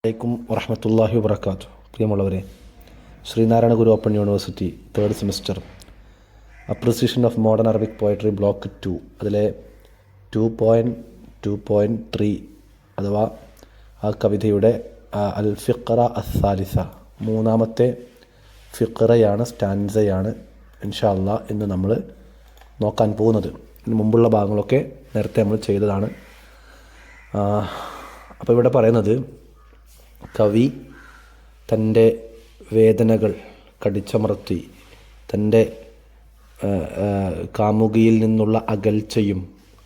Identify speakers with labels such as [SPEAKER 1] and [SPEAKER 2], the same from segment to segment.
[SPEAKER 1] അലൈക്കും വറഹ്മത്തുള്ളാഹി വബറകാതുഹു. പ്രിയമുള്ളവരെ, Sreenarayana Guru open university 3rd semester appreciation of modern Arabic poetry block 2 അതിലെ 2.2.3 അഥവാ ആ കവിതയുടെ അൽ ഫിഖറ അസ്സാലിസ മൂന്നാമത്തെ ഫിഖറയാണ്, സ്റ്റാൻസയാണ് ഇൻഷാ അല്ലാഹ് ഇന്ന് നമ്മൾ നോക്കാൻ പോകുന്നത്. ഇതിന് മുമ്പുള്ള ഭാഗങ്ങളൊക്കെ നേരത്തെ നമ്മൾ ചെയ്തതാണ്. അപ്പോൾ ഇവിടെ പറയുന്നത്, കവി തൻ്റെ വേദനകൾ കടിച്ചമർത്തി തൻ്റെ കാമുകിയിൽ നിന്നുള്ള അകൽച്ചയും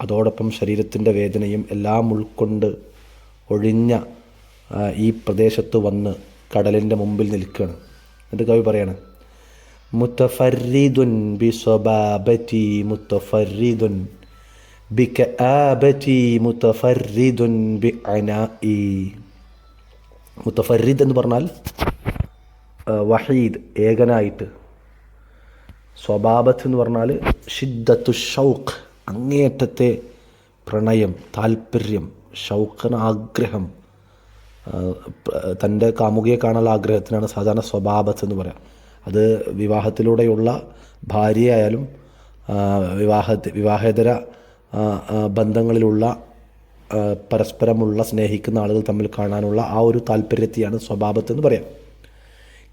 [SPEAKER 1] അതോടൊപ്പം ശരീരത്തിൻ്റെ വേദനയും എല്ലാം ഉൾക്കൊണ്ട് ഒഴിഞ്ഞ ഈ പ്രദേശത്ത് വന്ന് കടലിൻ്റെ മുമ്പിൽ നിൽക്കുകയാണ്. എന്നിട്ട് കവി പറയാണ്, മുത്തഫർരിദുൻ ബിസ്വബാബതി മുത്തഫർരിദുൻ ബികആബതി മുത്തഫർരിദുൻ ബിഅനാഇ. മുത്തഫർരിദ് എന്ന് പറഞ്ഞാൽ വഹീദ്, ഏകനായിട്ട്. സ്വബാബത്ത് എന്ന് പറഞ്ഞാൽ ഷിദ്ദത്തു ഷൗഖ്, അങ്ങേയറ്റത്തെ പ്രണയം, താല്പര്യം, ഷൗഖിന് ആഗ്രഹം, തൻ്റെ കാമുകിയെ കാണാനുള്ള ആഗ്രഹത്തിനാണ് സാധാരണ സ്വബാബത്ത് എന്ന് പറയാം. അത് വിവാഹത്തിലൂടെയുള്ള ഭാര്യയായാലും വിവാഹേതര ബന്ധങ്ങളിലുള്ള പരസ്പരമുള്ള സ്നേഹിക്കുന്ന ആളുകൾ തമ്മിൽ കാണാനുള്ള ആ ഒരു താല്പര്യത്തെയാണ് സ്വഭാവത്ത് എന്ന് പറയാം.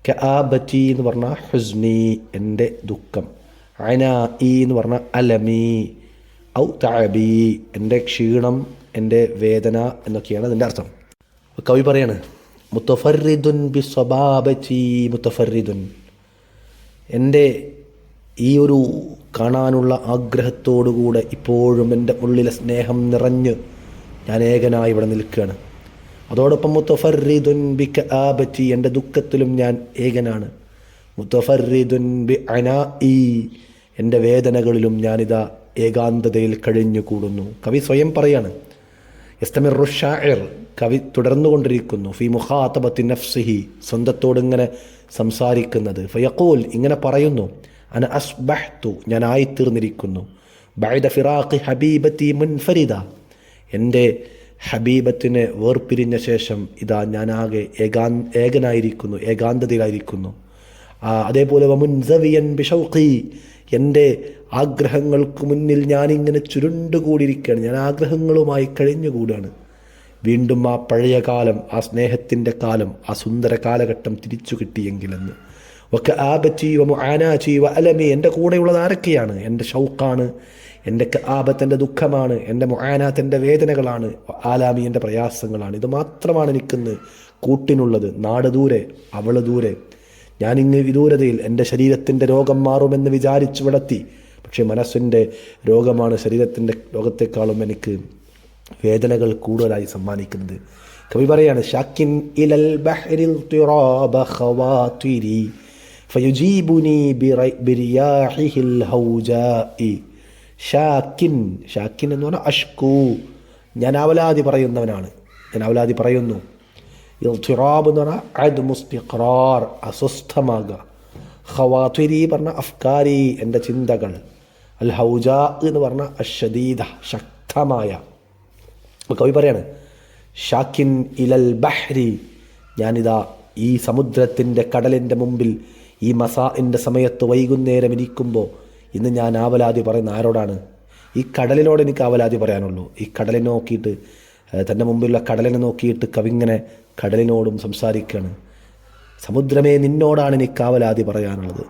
[SPEAKER 1] കആബതി എന്ന് പറഞ്ഞാൽ ഹുസ്നി, എൻ്റെ ദുഃഖം. അനാഇ എന്ന് പറഞ്ഞാൽ അലമി ഔ തഅബി, എൻ്റെ ക്ഷീണം, എൻ്റെ വേദന എന്നൊക്കെയാണ് അതിൻ്റെ അർത്ഥം. കവി പറയാണ്, മുത്തഫർരിദുൻ ബിസ്വബാബതി മുത്തഫർരിദുൻ, എൻ്റെ ഈ ഒരു കാണാനുള്ള ആഗ്രഹത്തോടുകൂടെ ഇപ്പോഴും എൻ്റെ ഉള്ളിലെ സ്നേഹം നിറഞ്ഞ് ഞാൻ ഏകനായി ഇവിടെ നിൽക്കുകയാണ്. അതോടൊപ്പം മുത്തഫർരിദുൻ ബികആബതി, എൻ്റെ ദുഃഖത്തിലും ഞാൻ ഏകനാണ്. മുത്തഫർരിദുൻ ബിഅനാഇ, എൻ്റെ വേദനകളിലും ഞാനിതാ ഏകാന്തതയിൽ കഴിഞ്ഞുകൂടുന്നു. കവി സ്വയം പറയാണ്. യസ്തമിറു ഷാഇർ, കവി തുടർന്നുകൊണ്ടിരിക്കുന്നു. ഫി മുഖാതബത്തി നഫ്സിഹി, സ്വന്തത്തോടിങ്ങനെ സംസാരിക്കുന്നത്. ഫയഖൂൽ, ഇങ്ങനെ പറയുന്നു. അന അസ്ബഹ്തു, ഞാൻ ആയിത്തീർന്നിരിക്കുന്നു. ബഅദ ഫിറാഖി ഹബീബത്തി മുൻഫരിദ, എൻ്റെ ഹബീബത്തിനെ വേർപിരിഞ്ഞ ശേഷം ഇതാ ഞാനാകെ ഏകനായിരിക്കുന്നു, ഏകാന്തതയിലായിരിക്കുന്നു. അതേപോലെ വമുൻസവിയൻ ബിഷൗഖി, എൻ്റെ ആഗ്രഹങ്ങൾക്ക് മുന്നിൽ ഞാനിങ്ങനെ ചുരുണ്ടുകൂടിയിരിക്കുകയാണ്, ഞാൻ ആഗ്രഹങ്ങളുമായി കഴിഞ്ഞുകൂടാണ്. വീണ്ടും ആ പഴയ കാലം, ആ സ്നേഹത്തിൻ്റെ കാലം, ആ സുന്ദര കാലഘട്ടം തിരിച്ചു കിട്ടിയെങ്കിലെന്ന്. വകആബതി വമുആനാതി വഅലമി, എൻ്റെ കൂടെയുള്ളത് ആരൊക്കെയാണ്? എൻ്റെ ഷൗഖാണ്, എൻ്റെ കആബത്ത് എൻ്റെ ദുഃഖമാണ്, എൻ്റെ മുആനാത്ത് എൻ്റെ വേദനകളാണ്, ആലാമി എൻ്റെ പ്രയാസങ്ങളാണ്. ഇത് മാത്രമാണ് എനിക്കിന്ന് കൂട്ടിനുള്ളത്. നാട് ദൂരെ, അവൾ ദൂരെ, ഞാനിങ്ങ് വിദൂരതയിൽ. എൻ്റെ ശരീരത്തിൻ്റെ രോഗം മാറുമെന്ന് വിചാരിച്ചു വിടത്തി, പക്ഷേ മനസ്സിൻ്റെ രോഗമാണ് ശരീരത്തിൻ്റെ രോഗത്തെക്കാളും എനിക്ക് വേദനകൾ കൂടുതലായി സമ്മാനിക്കുന്നത്. കവി പറയാണ്, ഷാക്കിൻ ഇലൽ ബഹ്രിൽ തിറാബ ഖവാതിരി ഫയുജീബുനി ബിറിയാഹിൽ ഹൗജാഇ. ഷാക്കിൻ, ഷാക്കിൻ എന്ന് പറഞ്ഞാൽ അഷ്കു, ഞാൻ അവലാതി പറയുന്നവനാണ്, ഞാൻ അവലാതി പറയുന്നു. ഇൽതിറാബ് എന്ന് പറഞ്ഞാൽ അദ്മു ഇസ്തിഖ്റാർ, അസ്വസ്ഥമാകുക. ഖവാതിരി പറഞ്ഞാൽ അഫ്കാരി, എൻ്റെ ചിന്തകൾ. അൽ ഹൗജാ എന്ന് പറഞ്ഞാൽ അശ്ശദീദ, ശക്തമായ. കവി പറയാണ്, ഷാക്കിൻ ഇലൽ ബഹ്രി, ഞാനിതാ ഈ സമുദ്രത്തിൻ്റെ, കടലിൻ്റെ മുമ്പിൽ ഈ മസാഇൻ്റെ സമയത്ത് വൈകുന്നേരം ഇരിക്കുമ്പോൾ ഇന്ന് ഞാൻ ആവലാതി പറയുന്ന ആരോടാണ്? ഈ കടലിനോട് എനിക്ക് ആവലാതി പറയാനുള്ളൂ. ഈ കടലിനെ നോക്കിയിട്ട്, തൻ്റെ മുമ്പിലുള്ള കടലിനെ നോക്കിയിട്ട് കവിങ്ങനെ കടലിനോടും സംസാരിക്കുകയാണ്. സമുദ്രമേ, നിന്നോടാണ് എനിക്ക് ആവലാതി പറയാനുള്ളത്.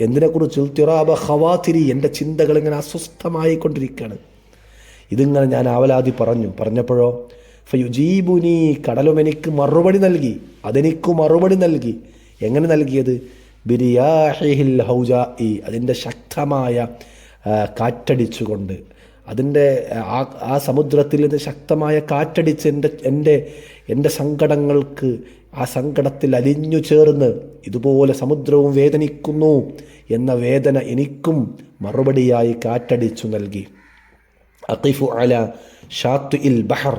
[SPEAKER 1] എന്തിനെക്കുറിച്ച്? ഇൽതിറാബ ഖവാതിരി, എൻ്റെ ചിന്തകൾ ഇങ്ങനെ അസ്വസ്ഥമായിക്കൊണ്ടിരിക്കുകയാണ്. ഇതിങ്ങനെ ഞാൻ ആവലാതി പറഞ്ഞപ്പോഴോ ഫയുജീബുനി, കടലും എനിക്ക് മറുപടി നൽകി, അതെനിക്ക് മറുപടി നൽകി. എങ്ങനെ നൽകിയത്? ബിരിയാഹിൽ ഹൗജാഇ, അതിൻ്റെ ശക്തമായ കാറ്റടിച്ചുകൊണ്ട്, അതിൻ്റെ ആ സമുദ്രത്തിൽ നിന്ന് ശക്തമായ കാറ്റടിച്ച് എൻ്റെ സങ്കടങ്ങൾക്ക്, ആ സങ്കടത്തിൽ അലിഞ്ഞു ചേർന്ന് ഇതുപോലെ സമുദ്രവും വേദനിക്കുന്നു എന്ന വേദന എനിക്കും മറുപടിയായി കാറ്റടിച്ചു നൽകി. അഖിഫു അല ഷാത്തുഇൽ ബഹർ,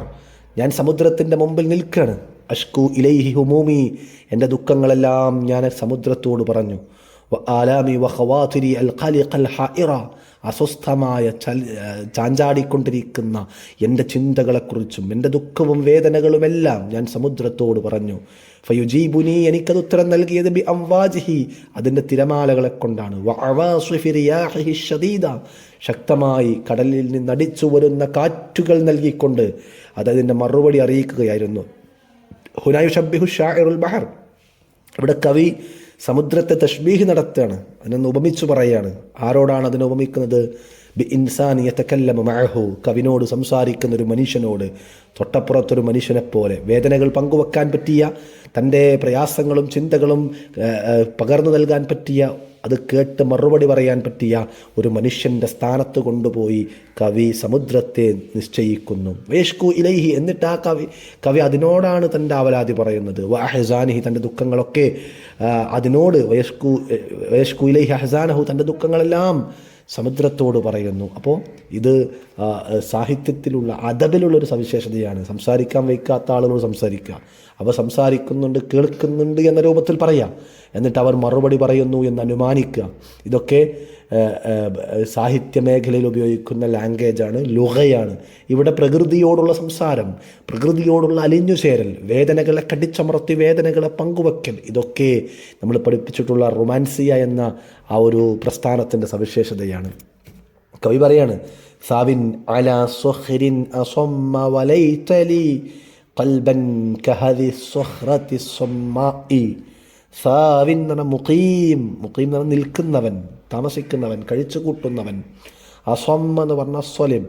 [SPEAKER 1] ഞാൻ സമുദ്രത്തിൻ്റെ മുമ്പിൽ നിൽക്കുകയാണ്. അഷ്കു ഇലൈഹി ഹുമൂമി, എൻ്റെ ദുഃഖങ്ങളെല്ലാം ഞാൻ സമുദ്രത്തോട് പറഞ്ഞു. വ ആലാമി വ ഖവാതിരി അൽ ഖലിഖ അൽ ഹായിറ, ആ അസ്വസ്ഥമായ ചാഞ്ചാടിക്കൊണ്ടിരിക്കുന്ന എൻ്റെ ചിന്തകളെക്കുറിച്ചും എൻ്റെ ദുഃഖവും വേദനകളുമെല്ലാം ഞാൻ സമുദ്രത്തോട് പറഞ്ഞു. ഫയുജീബുനി, എനിക്കത് ഉത്തരം നൽകിയത് ബി അംവാജിഹി, അതിൻ്റെ തിരമാലകളെ കൊണ്ടാണ്. വഅവാസിഫി റിയാഹിഹി ഷദീദ, ശക്തമായി കടലിൽ നിന്ന് അടിച്ചു വരുന്ന കാറ്റുകൾ നൽകിക്കൊണ്ട് അതതിൻ്റെ മറുപടി അറിയിക്കുകയായിരുന്നു. ഹുനാ യുശബ്ബിഹു ഷാഇറുൽ ബഹർ, ഇവിടെ കവി സമുദ്രത്തെ തഷ്ബീഹ് നടത്തുകയാണ്, അതിനൊന്ന് ഉപമിച്ചു പറയുകയാണ്. ആരോടാണ് അതിനെ ഉപമിക്കുന്നത്? ബി ഇൻസാൻ യതകല്ലമു മഅഹു, കവിനോട് സംസാരിക്കുന്ന ഒരു മനുഷ്യനോട്, തൊട്ടപ്പുറത്തൊരു മനുഷ്യനെപ്പോലെ വേദനകൾ പങ്കുവെക്കാൻ പറ്റിയ, തൻ്റെ പ്രയാസങ്ങളും ചിന്തകളും പകർന്നു നൽകാൻ പറ്റിയ, അത് കേട്ട് മറുപടി പറയാൻ പറ്റിയ ഒരു മനുഷ്യൻ്റെ സ്ഥാനത്ത് കൊണ്ടുപോയി കവി സമുദ്രത്തെ നിശ്ചയിക്കുന്നു. വേഷ്കു ഇലൈഹി, എന്നിട്ട് ആ കവി അതിനോടാണ് തൻ്റെ അവലാതി പറയുന്നത്. വഅഹ്സാനിഹി, തൻ്റെ ദുഃഖങ്ങളൊക്കെ അതിനോട്, വേഷ്കു ഇലൈഹി അഹ്സാനഹു, തൻ്റെ ദുഃഖങ്ങളെല്ലാം സമുദ്രത്തോട് പറയുന്നു. അപ്പോൾ ഇത് സാഹിത്യത്തിലുള്ള അദബിലുള്ളൊരു സവിശേഷതയാണ്. സംസാരിക്കാൻ വയ്ക്കാത്ത ആളുകളോട് സംസാരിക്കുക, അവ സംസാരിക്കുന്നുണ്ട്, കേൾക്കുന്നുണ്ട് എന്ന രൂപത്തിൽ പറയാം, എന്നിട്ട് അവർ മറുപടി പറയുന്നു എന്ന് അനുമാനിക്കുക. ഇതൊക്കെ സാഹിത്യ മേഖലയിൽ ഉപയോഗിക്കുന്ന ലാംഗ്വേജാണ്, ലുഗയാണ്. ഇവിടെ പ്രകൃതിയോടുള്ള സംസാരം, പ്രകൃതിയോടുള്ള അലിഞ്ഞു ചേരൽ, വേദനകളെ കടിച്ചമർത്തി വേദനകളെ പങ്കുവെക്കൽ, ഇതൊക്കെ നമ്മൾ പഠിപ്പിച്ചിട്ടുള്ള റൊമാൻസിയ എന്ന ആ ഒരു പ്രസ്ഥാനത്തിൻ്റെ സവിശേഷതയാണ്. കവി പറയാണ്, സാവിൻ അലാ സുഖ്രിൻ അസമ്മ വലൈതലി ഖൽബൻ കഹദി സുഖ്റതി സമ്മായി. സാവിൻ എന്ന് പറഞ്ഞാൽ മുഖീം, മുഖീം എന്ന് പറഞ്ഞാൽ നിൽക്കുന്നവൻ, താമസിക്കുന്നവൻ, കഴിച്ചു കൂട്ടുന്നവൻ. അസമ്മ എന്ന് പറഞ്ഞാൽ സ്വലിം,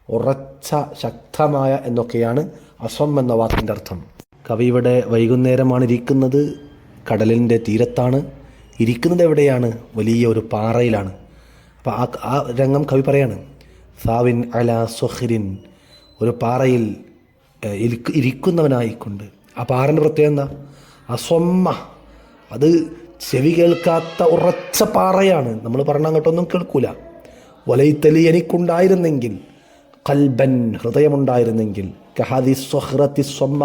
[SPEAKER 1] ഉറച്ച ശക്തമായ എന്നൊക്കെയാണ് അസം എന്ന വാക്കിൻ്റെ അർത്ഥം. കവി ഇവിടെ വൈകുന്നേരമാണ് ഇരിക്കുന്നത്, കടലിൻ്റെ തീരത്താണ് ഇരിക്കുന്നത്. എവിടെയാണ്? വലിയ ഒരു പാറയിലാണ്. അപ്പോൾ ആ രംഗം കവി പറയാണ്, സാവിൻ അലാ സുഖ്രിൻ, ഒരു പാറയിൽ ഇരിക്കുന്നവനായിക്കൊണ്ട്. ആ പാറൻ്റെ പ്രത്യേകത എന്താ? അസമ്മ, അത് ചെവി കേൾക്കാത്ത ഉറച്ച പാറയാണ്. നമ്മൾ പറഞ്ഞ അങ്ങോട്ടൊന്നും കേൾക്കൂല. വലൈത്തലി, എനിക്കുണ്ടായിരുന്നെങ്കിൽ, ഖൽബൻ, ഹൃദയമുണ്ടായിരുന്നെങ്കിൽ, കഹദി സുഖ്റതി സമ്മ,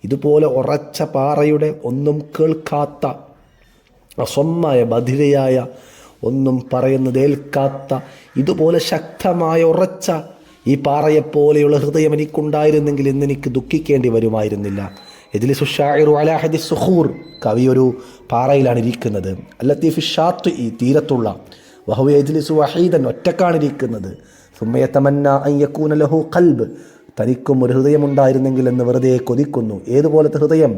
[SPEAKER 1] ഇതുപോലെ ഉറച്ച പാറയുടെ ഒന്നും കേൾക്കാത്ത, അസമ്മയ ബധിരയായ, ഒന്നും പറയുന്നത് ഏൽക്കാത്ത, ഇതുപോലെ ശക്തമായ ഉറച്ച ഈ പാറയെപ്പോലെയുള്ള ഹൃദയം എനിക്കുണ്ടായിരുന്നെങ്കിൽ ഇന്നെനിക്ക് ദുഃഖിക്കേണ്ടി വരുമായിരുന്നില്ല. യജ്ലിസു ഷാഇറു അലാ ഹദി സുഖൂർ, കവി ഒരു പാറയിലാണ് ഇരിക്കുന്നത്. അല്ലത്തി ഫി ഷാത്തി, ഈ തീരത്തുള്ള. വഹുവ യജ്ലിസു വഹീദൻ, ഒറ്റക്കാണിരിക്കുന്നത്. സുമ്മ യതമന്ന അൻ യകൂന ലഹു ഖൽബ്, തനിക്കും ഒരു ഹൃദയമുണ്ടായിരുന്നെങ്കിൽ എന്ന് വെറുതെ കൊതിക്കുന്നു. ഏതുപോലത്തെ ഹൃദയം?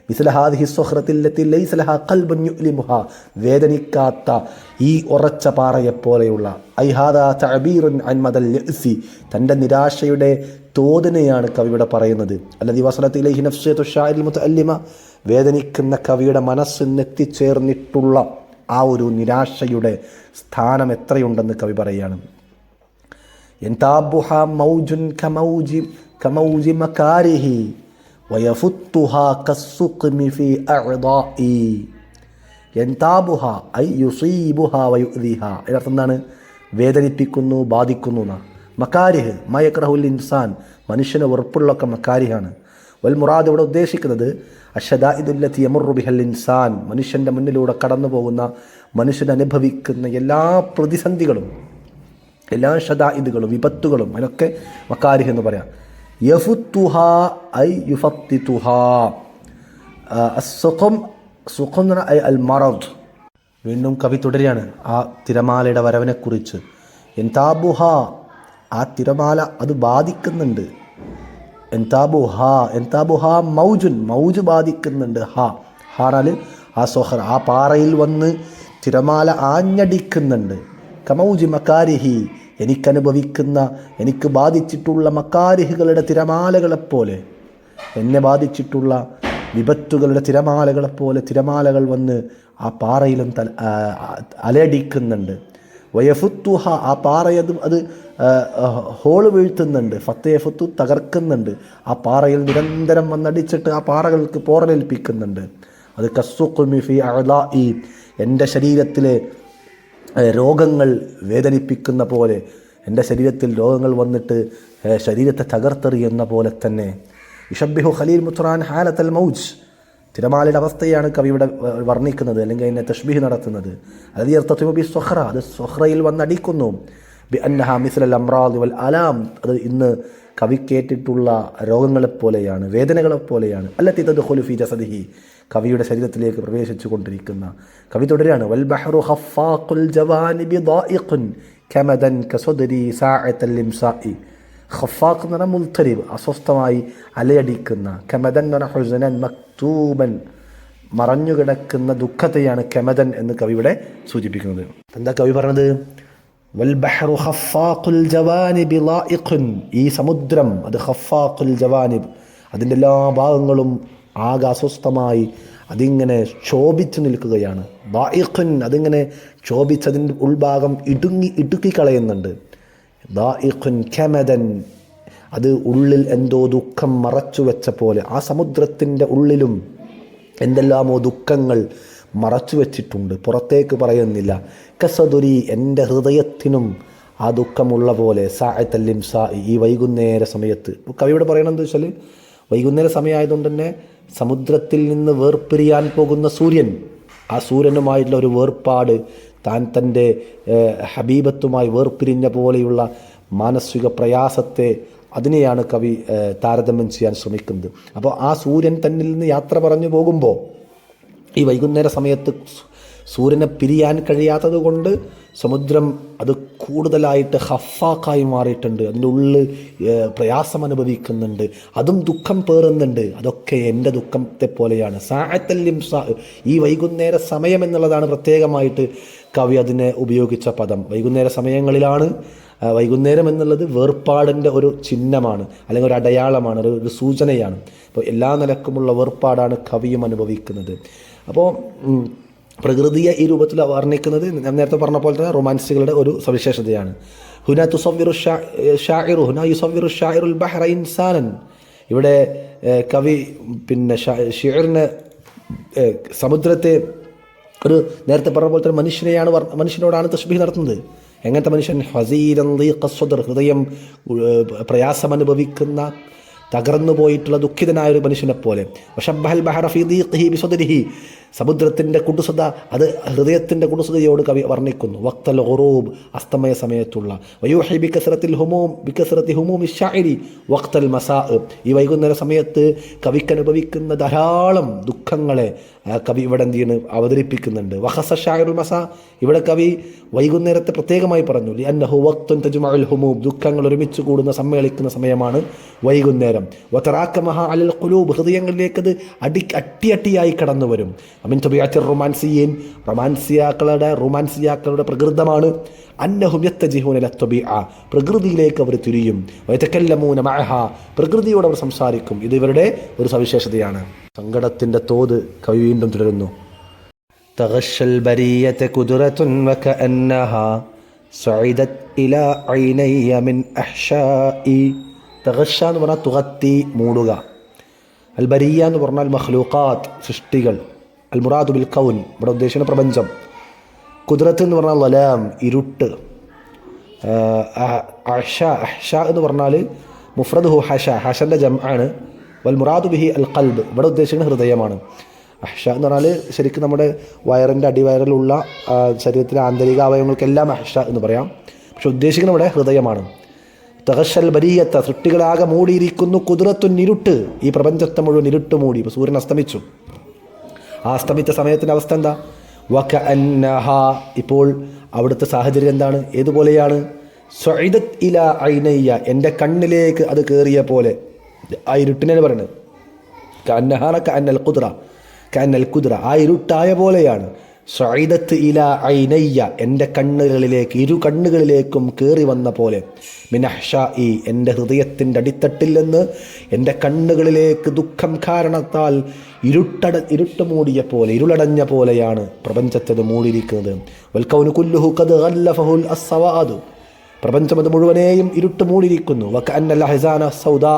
[SPEAKER 1] മിസ്ല ഹാദിഹി സുഖ്റത്തി ലത്തി ലൈസ ലഹാ ഖൽബുൻ യുഅ്ലിമുഹാ, വേദനിക്കാത്ത ഈ ഉറച്ച പാറയെപ്പോലെയുള്ള. ഐ ഹാദാ തഅബീറുൻ അൻ മദൽ യഅ്സി, തൻ്റെ നിരാശയുടെ തോതിനെയാണ് കവിയുടെ പറയുന്നത്. അല്ലദി വസലത്ത് ഇലൈഹി നഫ്സിയത്തു ഷാഇറിൽ മുതഅല്ലിമ, വേദനിക്കുന്ന കവിയുടെ മനസ്സിനെത്തിച്ചേർന്നിട്ടുള്ള ആ ഒരു നിരാശയുടെ സ്ഥാനം എത്രയുണ്ടെന്ന് കവി പറയുകയാണ്. യൻതാബുഹാ മൗജുൻ കമൗജി മകാരിഹി വയഫുത്തുഹാ കസ്സുഖ്മി ഫീ അഅദാഇ. യൻതാബുഹാ ഐ യുസീബുഹാ വയുഅ്ദിഹാ, അതിനർത്ഥം എന്താണ്? വേദനിപ്പിക്കുന്നു, ബാധിക്കുന്നു എന്നാണ്. മക്കാരിഹ് മയക്റഹുൽ ഇൻസാൻ, മനുഷ്യന് വെറുപ്പുള്ളൊക്കെ മക്കാരിഹാണ്. വൽ മുറാദ്, ഇവിടെ ഉദ്ദേശിക്കുന്നത് അശ്ശദാഇദുല്ലത്തി യമുറു ബിഹൽ ഇൻസാൻ, മനുഷ്യൻ്റെ മുന്നിലൂടെ കടന്നു പോകുന്ന, മനുഷ്യൻ അനുഭവിക്കുന്ന എല്ലാ പ്രതിസന്ധികളും, എല്ലാ ഷദാഇദുകളും, വിപത്തുകളും, അതിനൊക്കെ മക്കാരിഹ് എന്ന് പറയാം. യഫുത്തുഹാ ഐ യുഫത്തിതുഹാ. സുഖം എന്ന് പറഞ്ഞാൽ അൽ മറദ്. വീണ്ടും കവി തുടരുകയാണ് ആ തിരമാലയുടെ വരവിനെക്കുറിച്ച്. എൻതാബുഹ, ആ തിരമാല അത് ബാധിക്കുന്നുണ്ട്. എൻതാബുഹ മൗജുൻ, മൗജ് ബാധിക്കുന്നുണ്ട്. ഹാറാല് ആ സൊഹർ, ആ പാറയിൽ വന്ന് തിരമാല ആഞ്ഞടിക്കുന്നുണ്ട്. കമൗജി മക്കാരിഹി, എനിക്കനുഭവിക്കുന്ന, എനിക്ക് ബാധിച്ചിട്ടുള്ള മക്കാരിഹുകളുടെ തിരമാലകളെപ്പോലെ, എന്നെ ബാധിച്ചിട്ടുള്ള വിപത്തുകളുടെ തിരമാലകളെപ്പോലെ തിരമാലകൾ വന്ന് ആ പാറയിലും അലയടിക്കുന്നുണ്ട്. വയഫുത്തുഹ, ആ പാറയത് അത് ഹോള് വീഴ്ത്തുന്നുണ്ട്. ഫത്തയഫുത്തു, തകർക്കുന്നുണ്ട്. ആ പാറയിൽ നിരന്തരം വന്നടിച്ചിട്ട് ആ പാറകൾക്ക് പോറലേൽപ്പിക്കുന്നുണ്ട്. അത് കസ്സുഖ്മി ഫീ അഅദാഇ, എൻ്റെ ശരീരത്തിലെ രോഗങ്ങൾ വേദനിപ്പിക്കുന്ന പോലെ, എൻ്റെ ശരീരത്തിൽ രോഗങ്ങൾ വന്നിട്ട് ശരീരത്തെ തകർത്തെറിയുന്ന പോലെ തന്നെ. യുഷബ്ബിഹു ഖലീൽ മുത്റാൻ ഹാലത്തൽ മൗജ്, തിരമാലയുടെ അവസ്ഥയാണ് കവി ഇവിടെ വർണ്ണിക്കുന്നത്, അല്ലെങ്കിൽ അതിനെ തഷ്ബീഹ് നടത്തുന്നത്. അത് യർത്തത്തിബി സ്വഹ്റ, അത് സ്വഹ്റയിൽ വന്നടിക്കുന്നു. ബി അന്നഹ മിസ്ലൽ അംറാദ് വൽ അലാം, അത് ഇന്ന് കവിക്കേറ്റിട്ടുള്ള രോഗങ്ങളെപ്പോലെയാണ്, വേദനകളെപ്പോലെയാണ്. അല്ലത്തി തദ്ഖുലു ഫീ ജസദിഹി, കവിയുടെ ശരീരത്തിലേക്ക് പ്രവേശിച്ചു കൊണ്ടിരിക്കുന്ന. കവി തുടരുകയാണ്, വൽ ബഹ്റു ഖഫാഖുൽ ജവാനിബി ദായിഖുൻ കമദൻ കസദരി സാഅത്തൽ ഇംസാഇ. ഖഫാഖ് എന്ന് പറഞ്ഞാൽ മുൽത്തരിബ്, അസ്വസ്ഥമായി അലയടിക്കുന്ന. കമദൻ എന്ന് പറഞ്ഞാൽ ഹുസനൻ മക്തൂബൻ, മറഞ്ഞുകിടക്കുന്ന ദുഃഖത്തെയാണ് കമദൻ എന്ന് കവി ഇവിടെ സൂചിപ്പിക്കുന്നത്. എന്താ കവി പറഞ്ഞത്? വൽ ബഹ്റു ഖഫാഖുൽ ജവാനിബി ദായിഖുൻ, ഈ സമുദ്രം അത് ഖഫാഖുൽ ജവാനിബ്, അതിൻ്റെ എല്ലാ ഭാഗങ്ങളും ആകെ അസ്വസ്ഥമായി അതിങ്ങനെ ക്ഷോഭിച്ചു നിൽക്കുകയാണ്. ദായിഖുൻ, അതിങ്ങനെ ക്ഷോഭിച്ചതിൻ്റെ ഉൾഭാഗം ഇടുക്കിക്കളയുന്നുണ്ട്. ദായിഖുൻ കമദൻ, അത് ഉള്ളിൽ എന്തോ ദുഃഖം മറച്ചു വെച്ച പോലെ. ആ സമുദ്രത്തിൻ്റെ ഉള്ളിലും എന്തെല്ലാമോ ദുഃഖങ്ങൾ മറച്ചു വെച്ചിട്ടുണ്ട്, പുറത്തേക്ക് പറയുന്നില്ല. കസദുരി, എൻ്റെ ഹൃദയത്തിനും ആ ദുഃഖമുള്ള പോലെ. സാഅത്തൽ ഇംസാഇ, ഈ വൈകുന്നേര സമയത്ത്. കവിയോട് പറയണമെന്ന് വെച്ചാൽ വൈകുന്നേര സമയമായതുകൊണ്ട് തന്നെ സമുദ്രത്തിൽ നിന്ന് വേർപിരിയാൻ പോകുന്ന സൂര്യൻ, ആ സൂര്യനുമായിട്ടുള്ള ഒരു വേർപാട്, താൻ തൻ്റെ ഹബീബത്തുമായി വേർപിരിഞ്ഞ പോലെയുള്ള മാനസിക പ്രയാസത്തെ, അതിനെയാണ് കവി താരതമ്യം ചെയ്യാൻ ശ്രമിക്കുന്നത്. അപ്പോൾ ആ സൂര്യൻ തന്നിൽ നിന്ന് യാത്ര പറഞ്ഞു പോകുമ്പോൾ ഈ വൈകുന്നേര സമയത്ത് സൂര്യനെ പിരിയാൻ കഴിയാത്തത് കൊണ്ട് സമുദ്രം അത് കൂടുതലായിട്ട് ഹഫാക്കായി മാറിയിട്ടുണ്ട്. അതിൻ്റെ ഉള്ളിൽ പ്രയാസം അനുഭവിക്കുന്നുണ്ട്, അതും ദുഃഖം പേറുന്നുണ്ട്. അതൊക്കെ എൻ്റെ ദുഃഖത്തെ പോലെയാണ്. സാഅത്തൽ ഇംസാ, ഈ വൈകുന്നേര സമയം എന്നുള്ളതാണ് പ്രത്യേകമായിട്ട് കവി അതിനെ ഉപയോഗിച്ച പദം. വൈകുന്നേര സമയങ്ങളിലാണ്, വൈകുന്നേരം എന്നുള്ളത് വേർപാടിൻ്റെ ഒരു ചിഹ്നമാണ്, അല്ലെങ്കിൽ ഒരു അടയാളമാണ്, ഒരു സൂചനയാണ്. അപ്പോൾ എല്ലാ നിലക്കുമുള്ള വേർപാടാണ് കവിയും അനുഭവിക്കുന്നത്. അപ്പോൾ പ്രകൃതിയെ ഈ രൂപത്തിൽ വർണ്ണിക്കുന്നത് ഞാൻ നേരത്തെ പറഞ്ഞ പോലെ തന്നെ റൊമാൻസുകളുടെ ഒരു സവിശേഷതയാണ്. ഹുന തുസവ്വിറു ഷാഇറു, ഹുന യുസവ്വിറു ഷാഇറുൽ ബഹ്റ ഇൻസാനൻ. ഇവിടെ കവി പിന്നെ ഷിഅറിനെ, സമുദ്രത്തെ ഒരു നേരത്തെ പറഞ്ഞ പോലെ തന്നെ മനുഷ്യനോടാണ് തശ്ബീഹ് നടത്തുന്നത്. എങ്ങനത്തെ മനുഷ്യൻ? ഹസീരൻ ദീഖ സ്വദർ, ഹൃദയം പ്രയാസം അനുഭവിക്കുന്ന, തകർന്നു പോയിട്ടുള്ള ദുഃഖിതനായ ഒരു മനുഷ്യനെ പോലെ. വശബ്ബഹൽ ബഹറ ഫീ ദീഖിഹി ബിസദ്രിഹി, സമുദ്രത്തിൻ്റെ കുടുസത, അത് ഹൃദയത്തിൻ്റെ കുടുസതയോട് കവി വർണ്ണിക്കുന്നു. വഖ്തൽ ഖുറൂബ്, അസ്തമയ സമയത്തുള്ള. വയൂഹി ബികസ്റത്തിൽ ഹുമൂം ബികസ്റത്തി ഹുമൂമി ശാഇരി വഖ്തൽ മസാ, ഈ വൈകുന്നേര സമയത്ത് കവിക്ക് അനുഭവിക്കുന്ന ധാരാളം ദുഃഖങ്ങളെ കവി ഇവിടെ എന്ത് ചെയ്യുന്നു? അവതരിപ്പിക്കുന്നുണ്ട്. വഖസ ഷാഇറുൽ മസാ, ഇവിടെ കവി വൈകുന്നേരത്തെ പ്രത്യേകമായി പറഞ്ഞു. ലിഅന്നഹു വഖ്തുൻ തജ്മഉൽ ഹുമൂം, ദുഃഖങ്ങൾ ഒരുമിച്ച് കൂടുന്ന, സമ്മേളിക്കുന്ന സമയമാണ് വൈകുന്നേരം. വതറാക്കമഹ അലൽ ഖുലൂബ്, ഹൃദയങ്ങളിലേക്കത് അട്ടിയായി കടന്നു വരും. അമിൻ തബിഅത്തിർ റൊമാൻസിയീൻ, റൊമാൻസിയാക്കളുടെ പ്രകൃതമാണ്. അന്നഹും യത്തജിഹൂന ലത്തബിഅ, പ്രകൃതിയിലേക്ക് അവർ തിരിയും. വയതകല്ലമൂന മഅഹ, പ്രകൃതിയോട് അവർ സംസാരിക്കും. ഇത് ഇവരുടെ ഒരു സവിശേഷതയാണ്. സങ്കടത്തിൻ്റെ തോത് കവി വീണ്ടും തുടരുന്നു. തഗശൽ ബരിയത ഖുദ്റത്തുൻ വകഅന്നഹ സഇദത് ഇലാ ഐനയ്യ മിൻ അഹ്ശാഇ. തഗശ എന്ന് പറഞ്ഞാൽ തുഗത്തി, മൂടുക. അൽ ബരിയ എന്ന് പറഞ്ഞാൽ മഖ്ലൂഖാത്ത്, സൃഷ്ടികൾ. അൽ മുറാദു ബിൽ കൗൻ, ഇവിടെ ഉദ്ദേശിക്കുന്ന പ്രപഞ്ചം. ഖുദ്റത്ത് എന്ന് പറഞ്ഞാൽ ലലാം, ഇരുട്ട്. അഹ്ഷ എന്ന് പറഞ്ഞാൽ മുഫ്രദുഹു ഹഷ, ഹഷൻ്റെ ജംആണ്. വൽ മുറാദു ബിഹി അൽ ഖൽബ്, ഇവിടെ ഉദ്ദേശിക്കുന്ന ഹൃദയമാണ്. അഹ്ഷ എന്ന് പറഞ്ഞാൽ ശരിക്കും നമ്മുടെ വയറിൻ്റെ അടിവയറിലുള്ള ശരീരത്തിലെ ആന്തരിക അവയവങ്ങൾക്കെല്ലാം അഹ്ഷ എന്ന് പറയാം. പക്ഷെ ഉദ്ദേശിക്കുന്ന ഇവിടെ ഹൃദയമാണ്. തഗശൽ ബരിയത്ത, സൃഷ്ടികളാകെ മൂടിയിരിക്കുന്നു. ഖുദ്റത്തുൻ, ഇരുട്ട്, ഈ പ്രപഞ്ചത്തെ മുഴുവൻ ഇരുട്ട് മൂടി. ഇപ്പോൾ സൂര്യൻ അസ്തമിച്ചു, ആ അസ്തമിച്ച സമയത്തിൻ്റെ അവസ്ഥ എന്താ? വകഅന്നഹ, ഇപ്പോൾ അവിടുത്തെ സാഹചര്യം എന്താണ്? ഏതുപോലെയാണ്? സഇദത് ഇലാ ഐനയ്യ, എൻ്റെ കണ്ണിലേക്ക് അത് കയറിയ പോലെ. ആ ഇരുട്ടിനെ പറയുന്നത് കഅന്നഹാന കഅന്നൽ ഖുദ്റ, കഅന്നൽ ഖുദ്റ, ആ ഇരുട്ടായ പോലെയാണ്. സഇദത്ത് ഇലാ ഐനയ്യ, എൻ്റെ കണ്ണുകളിലേക്ക്, ഇരു കണ്ണുകളിലേക്കും കയറി വന്ന പോലെ. മിൻ അഹ്ശാഇ, എൻ്റെ ഹൃദയത്തിൻ്റെ അടിത്തട്ടിൽ നിന്ന് എൻ്റെ കണ്ണുകളിലേക്ക് ദുഃഖം കാരണത്താൽ ഇരുട്ട് മൂടിയ പോലെ, ഇരുളടഞ്ഞ പോലെയാണ് പ്രപഞ്ചത്തത് മൂടിയിരിക്കുന്നത്. വൽ കൗനു കുല്ലുഹു ഖദ് ഗല്ലഫഹുൽ അസ്സവാദു, പ്രപഞ്ചം അത് മുഴുവനെയും ഇരുട്ട് മൂടിയിരിക്കുന്നു. വകഅന്നൽ അഹ്സാന സൗദാ,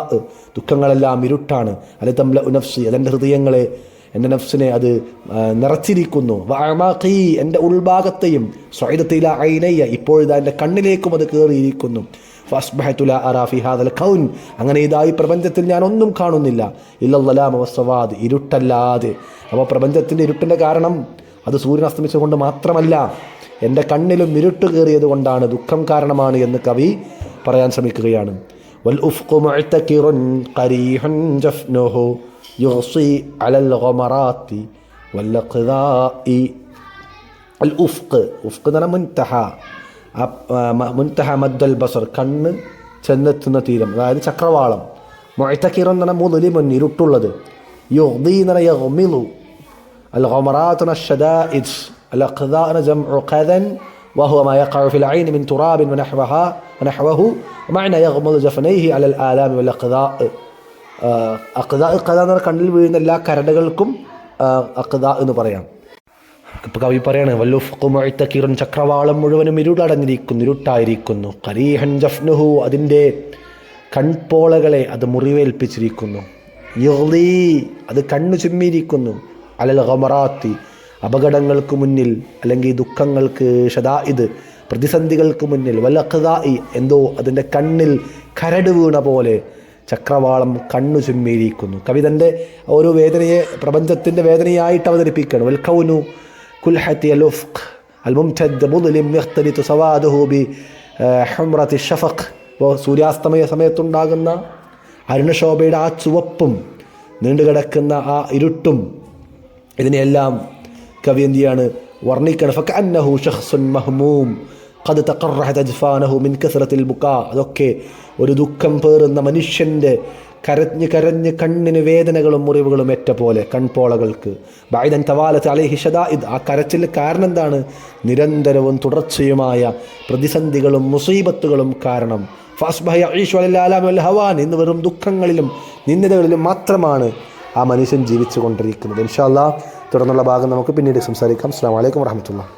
[SPEAKER 1] ദുഃഖങ്ങളെല്ലാം ഇരുട്ടാണ്. അല തംലഉ നഫ്സി, അതെൻ്റെ ഹൃദയങ്ങളെ, എൻ്റെ നഫ്സിനെ അത് നിറച്ചിരിക്കുന്നു. വഅമാഖി, എൻ്റെ ഉൾഭാഗത്തെയും. സഇദത്ത് ഇലാ ഐനയ്യ, ഇപ്പോഴിതാ എൻ്റെ കണ്ണിലേക്കും അത് കയറിയിരിക്കുന്നു. ഫസ്ബഹതു ലാ അറാ ഫി ഹാദൽ കൗൻ, അങ്ങനെ ഇതായി പ്രപഞ്ചത്തിൽ ഞാൻ ഒന്നും കാണുന്നില്ല, ഇല്ലല്ലാമ വസ്സവാദ്, ഇരുട്ടല്ലാതെ. അപ്പോൾ പ്രപഞ്ചത്തിൻ്റെ ഇരുട്ടിൻ്റെ കാരണം അത് സൂര്യൻ അസ്തമിച്ചുകൊണ്ട് മാത്രമല്ല, എൻ്റെ കണ്ണിലും ഇരുട്ട് കയറിയത് കൊണ്ടാണ്, ദുഃഖം കാരണമാണ് എന്ന് കവി പറയാൻ ശ്രമിക്കുകയാണ്. വൽ ഉഫ്ഖു മുഅ്തകിറുൻ ഖരീഹുൻ ജഫ്നുഹു യുഗ്സി അലൽ ഗമറാത്തി വൽ ഖിദാഇ. അൽ ഉഫ്ഖ്, ഉഫ്ഖ് എന്ന് പറഞ്ഞാൽ മുൻതഹ, മുൻതഹ മദ്ദൽ ബസർ, കണ്ണ് ചെന്നെത്തുന്ന തീരം, അതായത് ചക്രവാളം. മുഅ്തകിറുൻ എന്ന് പറഞ്ഞാൽ മുദ്ലിമുൻ, ഇരുട്ടുള്ളത്. യുഗ്ദി എന്ന് പറഞ്ഞാൽ യഗ്മിളു. അൽ ഗമറാത്ത് അശ്ശദാഇദ്. അൽ ഖിദാ ജംഉ ഖദൻ وهو ما يقع في العين من تراب ونحوه ومعنى يغمض جفنيه على الآلام والأقذاء. അഖ്ദാ എന്ന് പറഞ്ഞാൽ കണ്ണിൽ വീഴുന്ന എല്ലാ കരടുകൾക്കും അഖ്ദാ എന്ന് പറയാം. ഇപ്പോൾ കവി പറയാണ് വല്ലുഫ്ഖു മുഅ്തകിറുൻ, ചക്രവാളം മുഴുവനും ഇരുളടഞ്ഞിരിക്കുന്നു, ഇരുട്ടായിരിക്കുന്നു. ഖരീഹൻ ജഫ്നുഹു, അതിൻ്റെ കൺപോളകളെ അത് മുറിവേൽപ്പിച്ചിരിക്കുന്നു. യുഗ്ലി, അത് കണ്ണു ചുമ്മിയിരിക്കുന്നു. അലൽ ഗമറാത്തി, അപകടങ്ങൾക്ക് മുന്നിൽ അല്ലെങ്കിൽ ദുഃഖങ്ങൾക്ക്, ഷദാഇദ് പ്രതിസന്ധികൾക്ക് മുന്നിൽ. വൽ ഖിദാഇ, എന്തോ അതിൻ്റെ കണ്ണിൽ കരട് വീണ പോലെ ചക്രവാളം കണ്ണു ചുമ്മിയിരിക്കുന്നു. കവി തൻ്റെ ഓരോ വേദനയെ പ്രപഞ്ചത്തിൻ്റെ വേദനയായിട്ട് അവതരിപ്പിക്കുകയാണ്. വൽ കൗനു കുൽഹത്തി അൽ ഉഫ്ഖ് അൽ മുംതദ് മുദ്ലിം യഖ്തലിതു സവാദുഹു ബി ഹുംറത്തി ഷഫഖ്. ഇപ്പോൾ സൂര്യാസ്തമയ സമയത്തുണ്ടാകുന്ന അരുണശോഭയുടെ ആ ചുവപ്പും നീണ്ടുകിടക്കുന്ന ആ ഇരുട്ടും ഇതിനെയെല്ലാം കവി എന്ത് ചെയ്യാണ്, വർണ്ണിക്കണം. ഫകഅന്നഹു ശഖ്സുൻ മഹ്മൂം ഖദ് തഖറഹത് അജ്ഫാനഹു മിൻ കസറത്തിൽ ബുകാ. അതൊക്കെ ഒരു ദുഃഖം പേറുന്ന മനുഷ്യൻ്റെ കരഞ്ഞ് കരഞ്ഞ് കണ്ണിന് വേദനകളും മുറിവുകളും ഏറ്റ പോലെ കൺപോളകൾക്ക്. ബഅദൻ തവാലത് അലൈഹി ഷദാഇദ്, ആ കരച്ചിൽ കാരണം എന്താണ്? നിരന്തരവും തുടർച്ചയുമായ പ്രതിസന്ധികളും മുസീബത്തുകളും കാരണം. ഫഅസ്ബഹ യഈശു അലൽ ആലാമി വൽ ഹവാൻ, ഇന്ന് വെറും ദുഃഖങ്ങളിലും നിന്ദതകളിലും മാത്രമാണ് ആ മനുഷ്യൻ ജീവിച്ചു കൊണ്ടിരിക്കുന്നത്. ഇൻഷാ അല്ലാഹ് തുടർന്നുള്ള ഭാഗം നമുക്ക് പിന്നീട് സംസാരിക്കാം. അസ്സലാമു അലൈക്കും വറഹ്മത്തുള്ളാഹി.